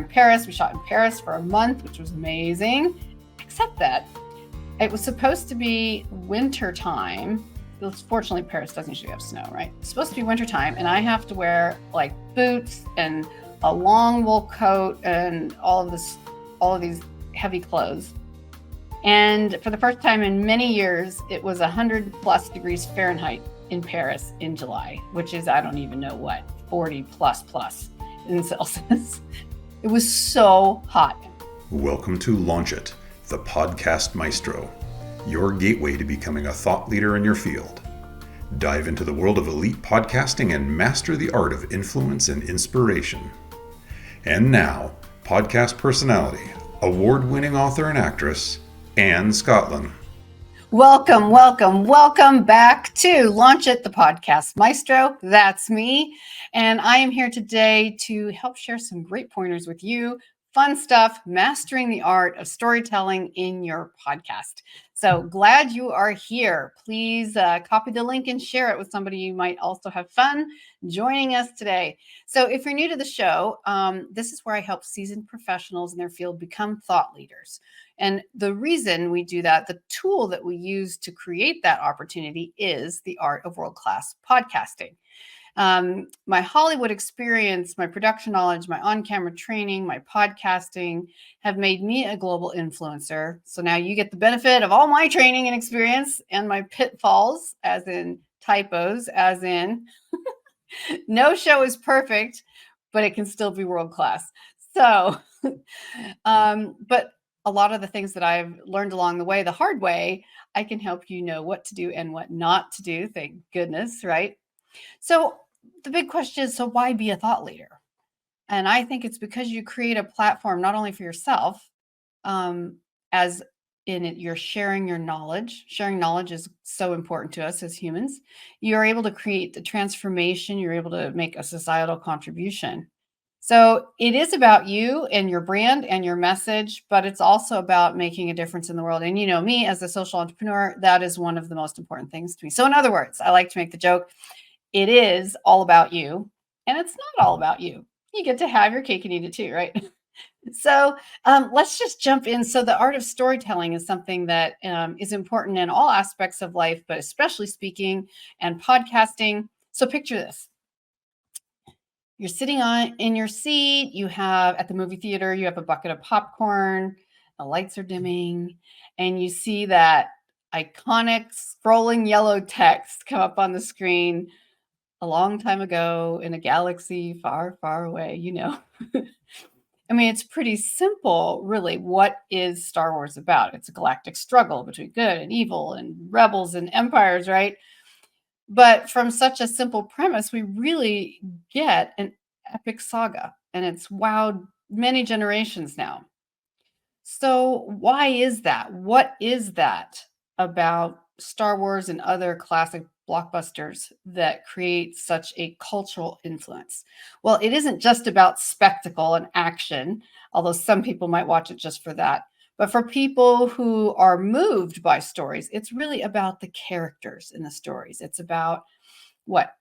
in Paris. We shot in Paris for a month, which was amazing, except that it was supposed to be winter time. Fortunately, Paris doesn't usually have snow, right? It's supposed to be winter time, and I have to wear like boots and a long wool coat and all of these heavy clothes. And for the first time in many years, it was 100+ degrees Fahrenheit in Paris in July, which is, I don't even know what, 40 plus in Celsius. It was so hot. Welcome to Launch It, the Podcast Maestro, your gateway to becoming a thought leader in your field. Dive into the world of elite podcasting and master the art of influence and inspiration. And now, podcast personality, award-winning author and actress, Anne Scottlin. Welcome back to Launch It, the Podcast Maestro. That's me. And I am here today to help share some great pointers with you. Fun stuff, mastering the art of storytelling in your podcast. So glad you are here. Please copy the link and share it with somebody you might also have fun joining us today. So if you're new to the show, this is where I help seasoned professionals in their field become thought leaders. And the reason we do that, the tool that we use to create that opportunity is the art of world-class podcasting. My Hollywood experience, my production knowledge, my on-camera training, my podcasting have made me a global influencer. So now you get the benefit of all my training and experience and my pitfalls, as in typos, as in no show is perfect, but it can still be world-class. So, but a lot of the things that I've learned along the way, the hard way, I can help you know what to do and what not to do. Thank goodness, right? So the big question is, so why be a thought leader? And I think it's because you create a platform not only for yourself, as in it, you're sharing your knowledge. Sharing knowledge is so important to us as humans. You're able to create the transformation. You're able to make a societal contribution. So it is about you and your brand and your message, but it's also about making a difference in the world. And you know me as a social entrepreneur, that is one of the most important things to me. So in other words, I like to make the joke, it is all about you, and it's not all about you. You get to have your cake and eat it too, right? So let's just jump in. So the art of storytelling is something that is important in all aspects of life, but especially speaking and podcasting. So picture this. You're sitting in your seat, you have at the movie theater, you have a bucket of popcorn, the lights are dimming, and you see that iconic scrolling yellow text come up on the screen a long time ago in a galaxy far, far away, you know. I mean, it's pretty simple, really. What is Star Wars about? It's a galactic struggle between good and evil and rebels and empires, right? But from such a simple premise, we really get an epic saga, and it's wowed many generations now. So why is that? What is that about Star Wars and other classic blockbusters that create such a cultural influence? Well, it isn't just about spectacle and action, although some people might watch it just for that. But for people who are moved by stories, it's really about the characters in the stories. It's about what?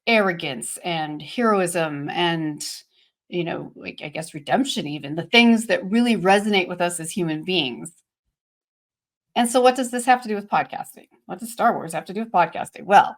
Arrogance and heroism and, you know, like, I guess redemption, even the things that really resonate with us as human beings. And so what does this have to do with podcasting? What does Star Wars have to do with podcasting? Well,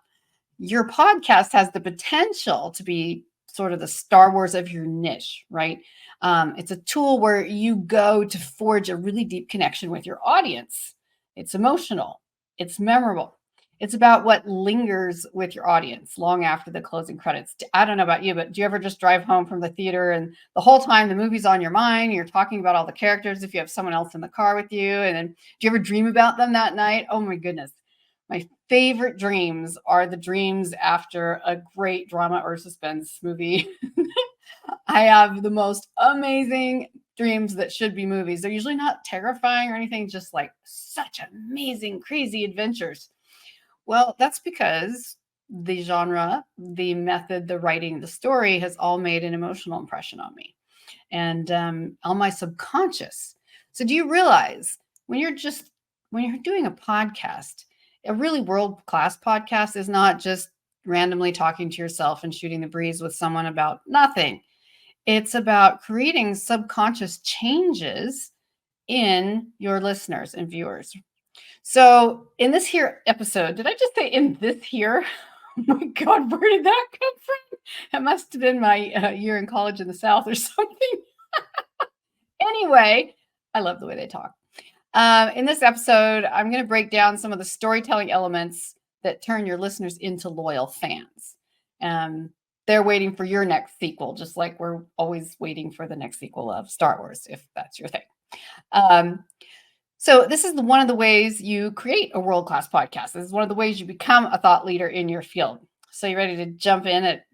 your podcast has the potential to be sort of the Star Wars of your niche, right? It's a tool where you go to forge a really deep connection with your audience. It's emotional. It's memorable. It's about what lingers with your audience long after the closing credits. I don't know about you, but do you ever just drive home from the theater and the whole time the movie's on your mind, you're talking about all the characters if you have someone else in the car with you, and then do you ever dream about them that night? Oh my goodness. My favorite dreams are the dreams after a great drama or suspense movie. I have the most amazing dreams that should be movies. They're usually not terrifying or anything, just like such amazing, crazy adventures. Well, that's because the genre, the method, the writing, the story has all made an emotional impression on me and on my subconscious. So do you realize when you're doing a podcast, a really world-class podcast is not just randomly talking to yourself and shooting the breeze with someone about nothing. It's about creating subconscious changes in your listeners and viewers. So in this here episode, did I just say in this here? Oh my God, where did that come from? It must have been my year in college in the South or something. Anyway, I love the way they talk. In this episode, I'm going to break down some of the storytelling elements that turn your listeners into loyal fans. They're waiting for your next sequel, just like we're always waiting for the next sequel of Star Wars, if that's your thing. So this is one of the ways you create a world-class podcast. This is one of the ways you become a thought leader in your field. So you ready to jump in at,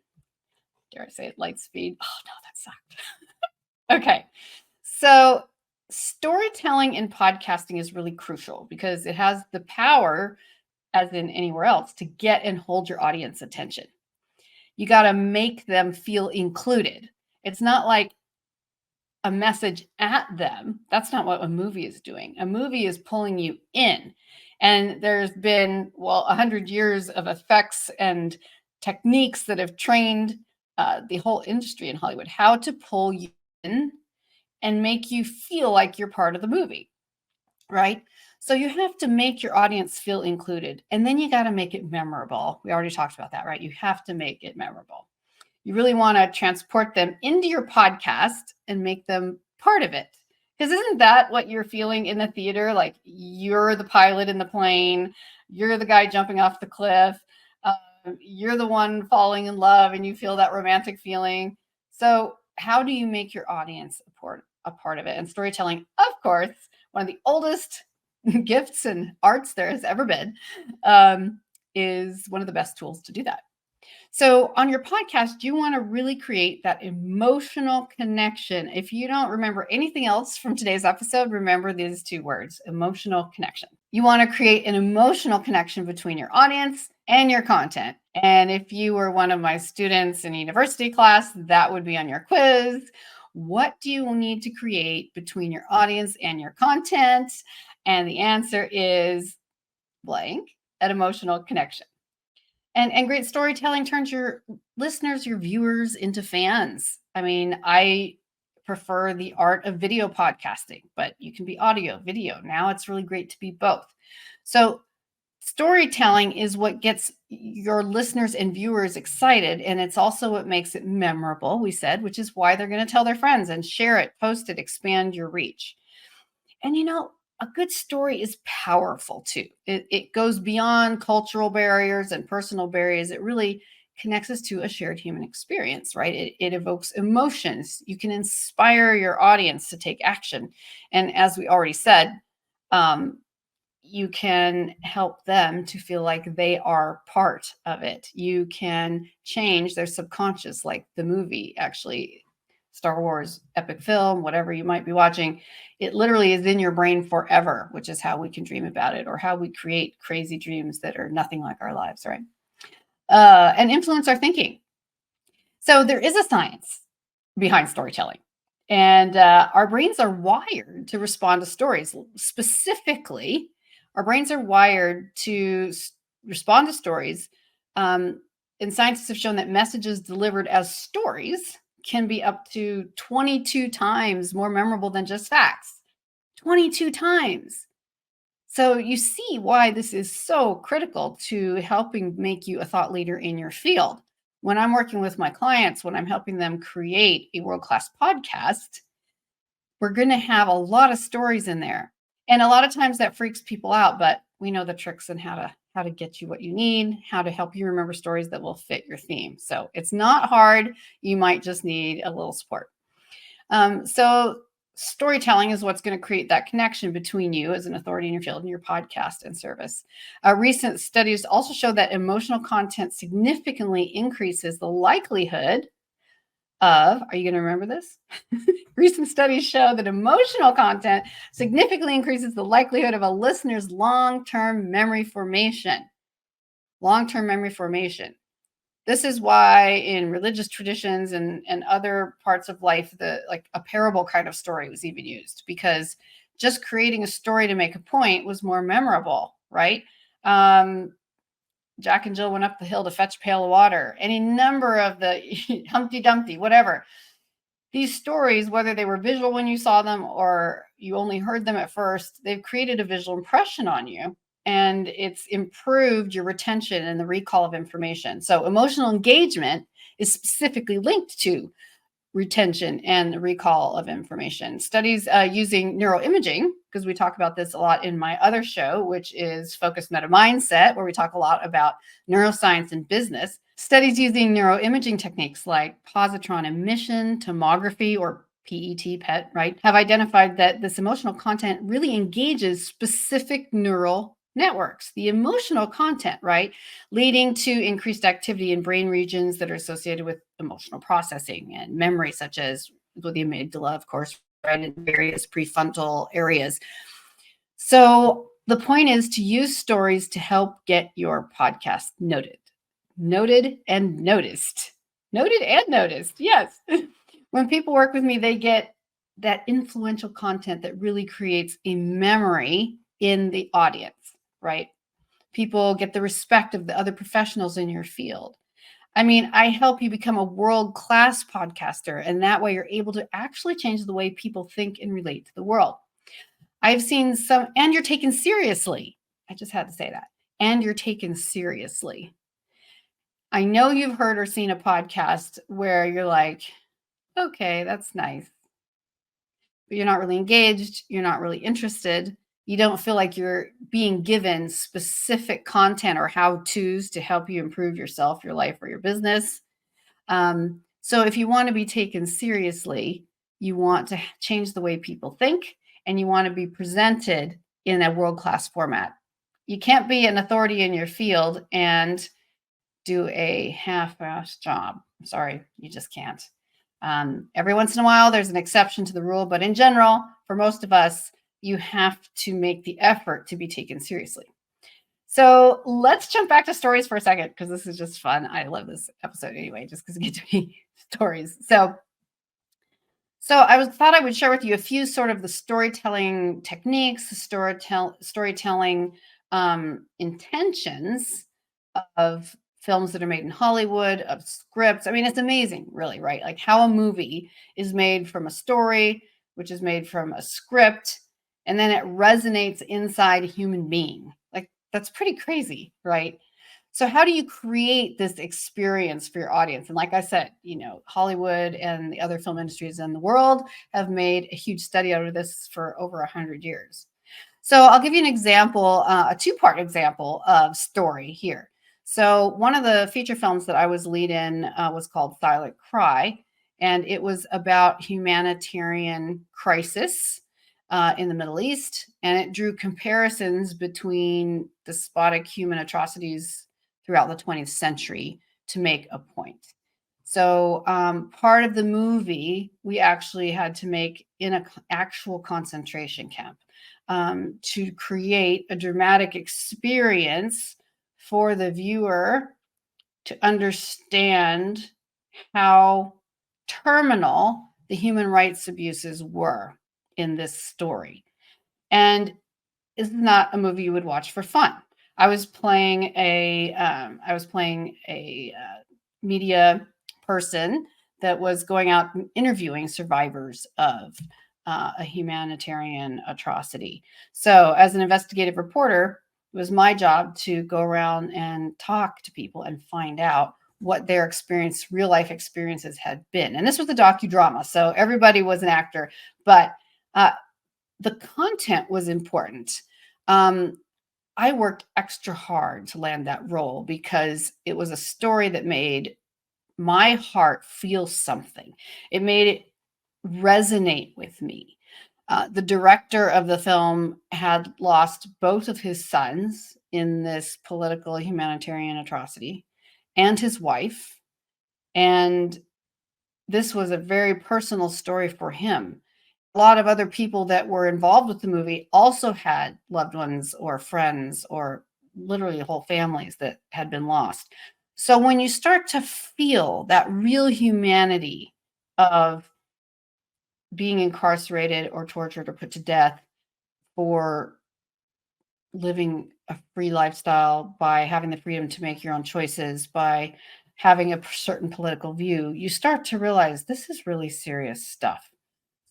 dare I say it, light speed? Oh, no, that sucked. Okay. So storytelling in podcasting is really crucial because it has the power, as in anywhere else, to get and hold your audience attention. You got to make them feel included. It's not like a message at them. That's not what a movie is doing. A movie is pulling you in. And there's been, 100 years of effects and techniques that have trained the whole industry in Hollywood how to pull you in and make you feel like you're part of the movie, right? So you have to make your audience feel included. And then you got to make it memorable. We already talked about that, right? You have to make it memorable. You really want to transport them into your podcast and make them part of it. Because isn't that what you're feeling in the theater? Like you're the pilot in the plane, you're the guy jumping off the cliff, you're the one falling in love and you feel that romantic feeling. So how do you make your audience a part of it? And storytelling, of course, one of the oldest gifts and arts there has ever been, is one of the best tools to do that. So on your podcast, you want to really create that emotional connection. If you don't remember anything else from today's episode, remember these two words, emotional connection. You want to create an emotional connection between your audience and your content. And if you were one of my students in a university class, that would be on your quiz. What do you need to create between your audience and your content? And the answer is blank, an emotional connection. And great storytelling turns your listeners, your viewers into fans. I mean, I prefer the art of video podcasting, but you can be audio, video. Now it's really great to be both. So storytelling is what gets your listeners and viewers excited. And it's also what makes it memorable, we said, which is why they're going to tell their friends and share it, post it, expand your reach. And a good story is powerful too. It goes beyond cultural barriers and personal barriers. It really connects us to a shared human experience, right? It evokes emotions. You can inspire your audience to take action. And as we already said, you can help them to feel like they are part of it. You can change their subconscious, like the movie actually, Star Wars epic film, whatever you might be watching, it literally is in your brain forever, which is how we can dream about it or how we create crazy dreams that are nothing like our lives, right? And influence our thinking. So there is a science behind storytelling. And our brains are wired to respond to stories. Specifically, our brains are wired to respond to stories. And scientists have shown that messages delivered as stories can be up to 22 times more memorable than just facts. 22 times. So you see why this is so critical to helping make you a thought leader in your field. When I'm working with my clients, when I'm helping them create a world-class podcast, we're going to have a lot of stories in there. And a lot of times that freaks people out, but we know the tricks and how to get you what you need, how to help you remember stories that will fit your theme. So it's not hard. You might just need a little support. So storytelling is what's going to create that connection between you as an authority in your field and your podcast and service. Recent studies also show that emotional content significantly increases the likelihood of, are you going to remember this? Recent studies show that emotional content significantly increases the likelihood of a listener's long-term memory formation. Long-term memory formation. This is why in religious traditions and other parts of life, like a parable kind of story was even used, because just creating a story to make a point was more memorable, right? Jack and Jill went up the hill to fetch a pail of water. Any number of the Humpty Dumpty, whatever. These stories, whether they were visual when you saw them or you only heard them at first, they've created a visual impression on you, and it's improved your retention and the recall of information. So emotional engagement is specifically linked to retention and the recall of information. Studies using neuroimaging, because we talk about this a lot in my other show, which is Focused Meta Mindset, where we talk a lot about neuroscience and business. Studies using neuroimaging techniques like positron emission tomography, or PET, right, have identified that this emotional content really engages specific neural networks, the emotional content, right, leading to increased activity in brain regions that are associated with emotional processing and memory, such as the amygdala, of course, right, in various prefrontal areas. So the point is to use stories to help get your podcast noted and noticed. Noted and noticed, yes. When people work with me, they get that influential content that really creates a memory in the audience, right? People get the respect of the other professionals in your field. I mean, I help you become a world-class podcaster, and that way you're able to actually change the way people think and relate to the world. I've seen some, and you're taken seriously. I just had to say that. And you're taken seriously. I know you've heard or seen a podcast where you're like, okay, that's nice, but you're not really engaged. You're not really interested. You don't feel like you're being given specific content or how-tos to help you improve yourself, your life, or your business. So if you want to be taken seriously, you want to change the way people think, and you want to be presented in a world-class format. You can't be an authority in your field and do a half-assed job. I'm sorry, you just can't. Every once in a while, there's an exception to the rule, but in general, for most of us, you have to make the effort to be taken seriously. So let's jump back to stories for a second, because this is just fun. I love this episode anyway, just because it gets to be stories. So I thought I would share with you a few sort of the storytelling techniques, storytelling intentions of films that are made in Hollywood, of scripts. I mean, it's amazing, really, right? Like how a movie is made from a story, which is made from a script, and then it resonates inside a human being. Like that's pretty crazy, right? So how do you create this experience for your audience? And like I said, Hollywood and the other film industries in the world have made a huge study out of this for over 100 years. So I'll give you an example, a two-part example of story here. So one of the feature films that I was lead in was called Silent Cry, and it was about humanitarian crisis in the Middle East, and it drew comparisons between despotic human atrocities throughout the 20th century to make a point. So part of the movie, we actually had to make in an actual concentration camp to create a dramatic experience for the viewer to understand how terminal the human rights abuses were in this story. And it's not a movie you would watch for fun. I was playing a media person that was going out and interviewing survivors of a humanitarian atrocity. So as an investigative reporter, it was my job to go around and talk to people and find out what their real life experiences had been. And this was a docudrama, so everybody was an actor, but the content was important. I worked extra hard to land that role because it was a story that made my heart feel something. It made it resonate with me. The director of the film had lost both of his sons in this political humanitarian atrocity and his wife. And this was a very personal story for him. A lot of other people that were involved with the movie also had loved ones or friends or literally whole families that had been lost. So when you start to feel that real humanity of being incarcerated or tortured or put to death for living a free lifestyle, by having the freedom to make your own choices, by having a certain political view, you start to realize this is really serious stuff.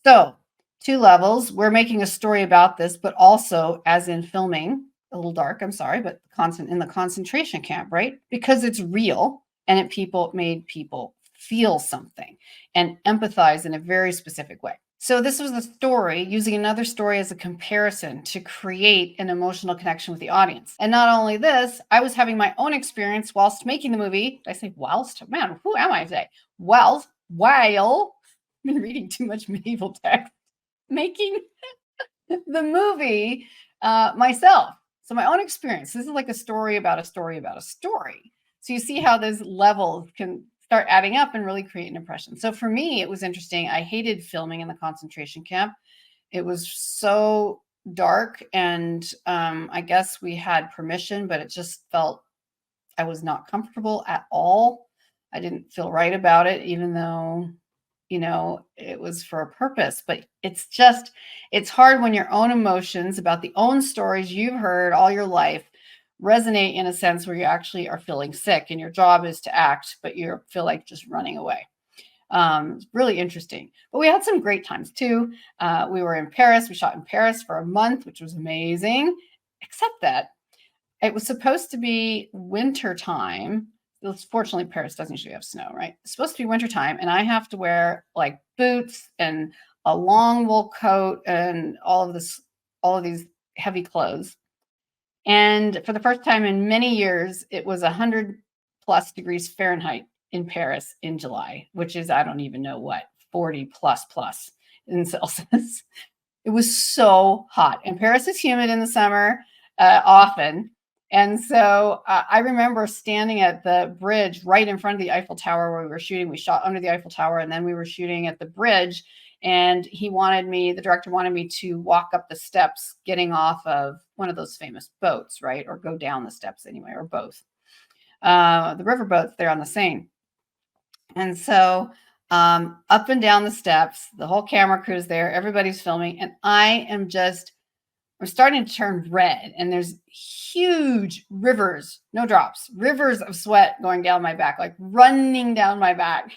So, 2 levels. We're making a story about this, but also, as in filming, a little dark, I'm sorry, but in the concentration camp, right? Because it's real and it made people feel something and empathize in a very specific way. So this was a story using another story as a comparison to create an emotional connection with the audience. And not only this, I was having my own experience whilst making the movie. Did I say whilst? Man, who am I today? While I've been reading too much medieval text, making the movie myself. So my own experience. This is like a story about a story about a story. So you see how those levels can start adding up and really create an impression. So for me, it was interesting. I hated filming in the concentration camp. It was so dark, and I guess we had permission, but it just felt I was not comfortable at all. I didn't feel right about it, even though, it was for a purpose. But it's hard when your own emotions about the own stories you've heard all your life resonate in a sense where you actually are feeling sick and your job is to act, but you feel like just running away. It's really interesting. But we had some great times too. We were in Paris. We shot in Paris for a month, which was amazing, except that it was supposed to be winter time. Fortunately, Paris doesn't usually have snow, right? It's supposed to be winter time, and I have to wear like boots and a long wool coat and all of these heavy clothes. And for the first time in many years, it was 100 plus degrees Fahrenheit in Paris in July, which is, I don't even know what, 40 plus in Celsius. It was so hot. And Paris is humid in the summer often. And so I remember standing at the bridge right in front of the Eiffel Tower where we were shooting. We shot under the Eiffel Tower, and then we were shooting at the bridge. And the director wanted me to walk up the steps, getting off of one of those famous boats, right? Or go down the steps anyway, or both. The river boats there on the Seine. And so up and down the steps, the whole camera crew's there, everybody's filming, and I'm starting to turn red, and there's huge rivers, no drops, rivers of sweat going down my back, like running down my back.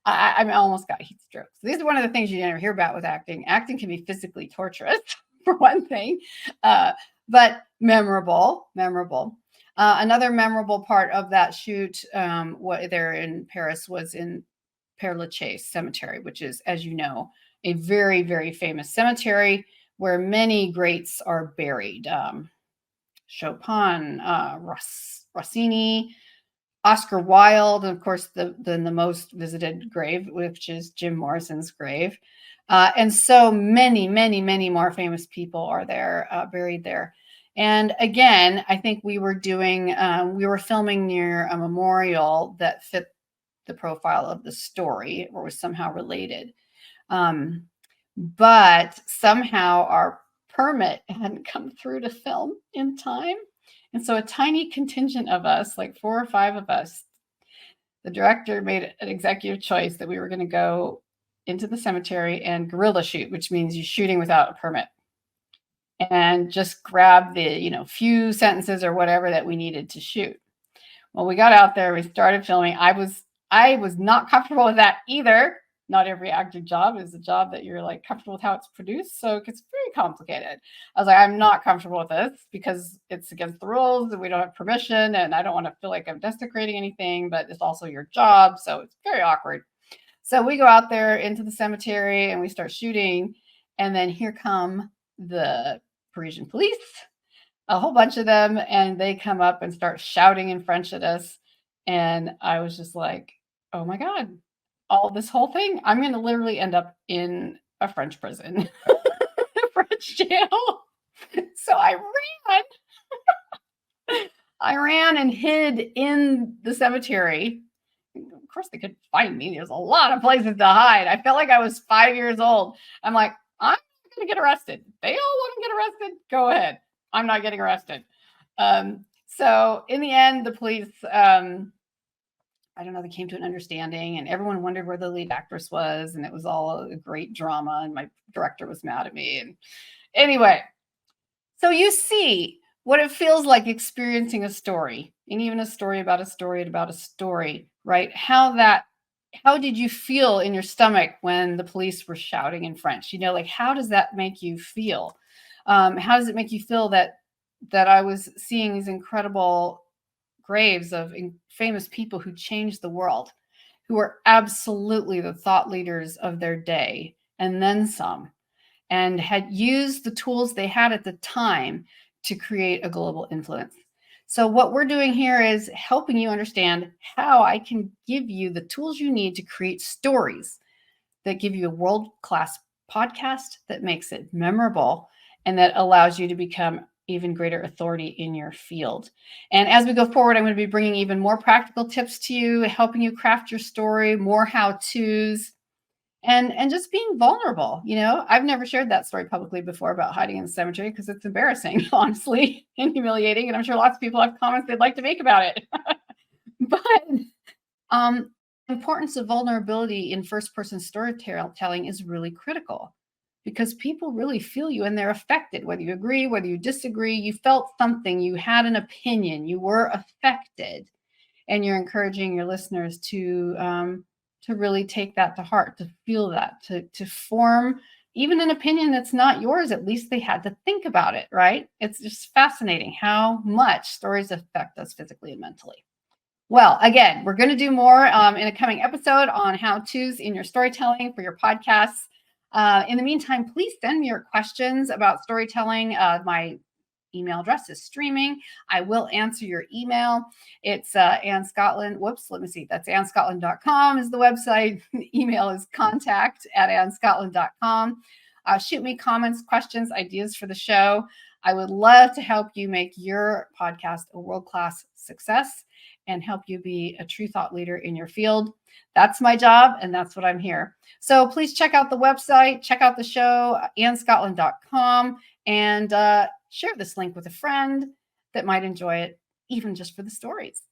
I almost got heat stroke. So these are one of the things you never hear about with acting. Acting can be physically torturous, for one thing, but memorable. Another memorable part of that shoot there in Paris was in Père Lachaise Cemetery, which is, as you know, a very, very famous cemetery where many greats are buried. Chopin, Rossini, Oscar Wilde, and of course the most visited grave, which is Jim Morrison's grave. And so many, many, many more famous people are there, buried there. And again, I think we were filming near a memorial that fit the profile of the story or was somehow related. But somehow our permit hadn't come through to film in time. And so a tiny contingent of us, like 4 or 5 of us, the director made an executive choice that we were going to go into the cemetery and guerrilla shoot, which means you're shooting without a permit, and just grab the, few sentences or whatever that we needed to shoot. Well, we got out there, we started filming. I was not comfortable with that either. Not every acting job is a job that you're like comfortable with how it's produced. So it gets very complicated. I was like, I'm not comfortable with this because it's against the rules and we don't have permission, and I don't want to feel like I'm desecrating anything, but it's also your job. So it's very awkward. So we go out there into the cemetery and we start shooting. And then here come the Parisian police, a whole bunch of them, and they come up and start shouting in French at us. And I was just like, oh my God, this whole thing, I'm going to literally end up in a French prison, a French jail. So I ran and hid in the cemetery. Of course, they could find me. There's a lot of places to hide. I felt like I was 5 years old. I'm like, I'm going to get arrested. They all want to get arrested. Go ahead. I'm not getting arrested. So in the end, the police, I don't know, they came to an understanding, and everyone wondered where the lead actress was, and it was all a great drama, and my director was mad at me. And anyway, so you see what it feels like experiencing a story. and even a story about a story about a story, right? How did you feel in your stomach when the police were shouting in French? Like, how does that make you feel? How does it make you feel that I was seeing these incredible graves of famous people who changed the world, who were absolutely the thought leaders of their day and then some, and had used the tools they had at the time to create a global influence? So what we're doing here is helping you understand how I can give you the tools you need to create stories that give you a world-class podcast that makes it memorable and that allows you to become even greater authority in your field. And as we go forward, I'm going to be bringing even more practical tips to you, helping you craft your story, more how-tos, and just being vulnerable. I've never shared that story publicly before about hiding in the cemetery because it's embarrassing, honestly, and humiliating. And I'm sure lots of people have comments they'd like to make about it. But importance of vulnerability in first-person storytelling is really critical because people really feel you and they're affected, whether you agree, whether you disagree. You felt something, you had an opinion, you were affected, and you're encouraging your listeners to really take that to heart, to feel that, to form even an opinion that's not yours. At least they had to think about it, right? It's just fascinating how much stories affect us physically and mentally. Well, again, we're going to do more in a coming episode on how-tos in your storytelling for your podcasts. In the meantime, please send me your questions about storytelling. My email address is streaming. I will answer your email. It's Anne Scottlin. Whoops, let me see. That's annescottlin.com is the website. The email is contact@annescottlin.com. Shoot me comments, questions, ideas for the show. I would love to help you make your podcast a world-class success and help you be a true thought leader in your field. That's my job, and that's what I'm here. So please check out the website, check out the show, annescottlin.com, and share this link with a friend that might enjoy it, even just for the stories.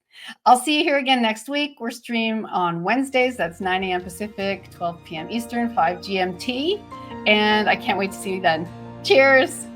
I'll see you here again next week. We're stream on Wednesdays. That's 9 a.m. Pacific, 12 p.m. Eastern, 5 GMT. And I can't wait to see you then. Cheers.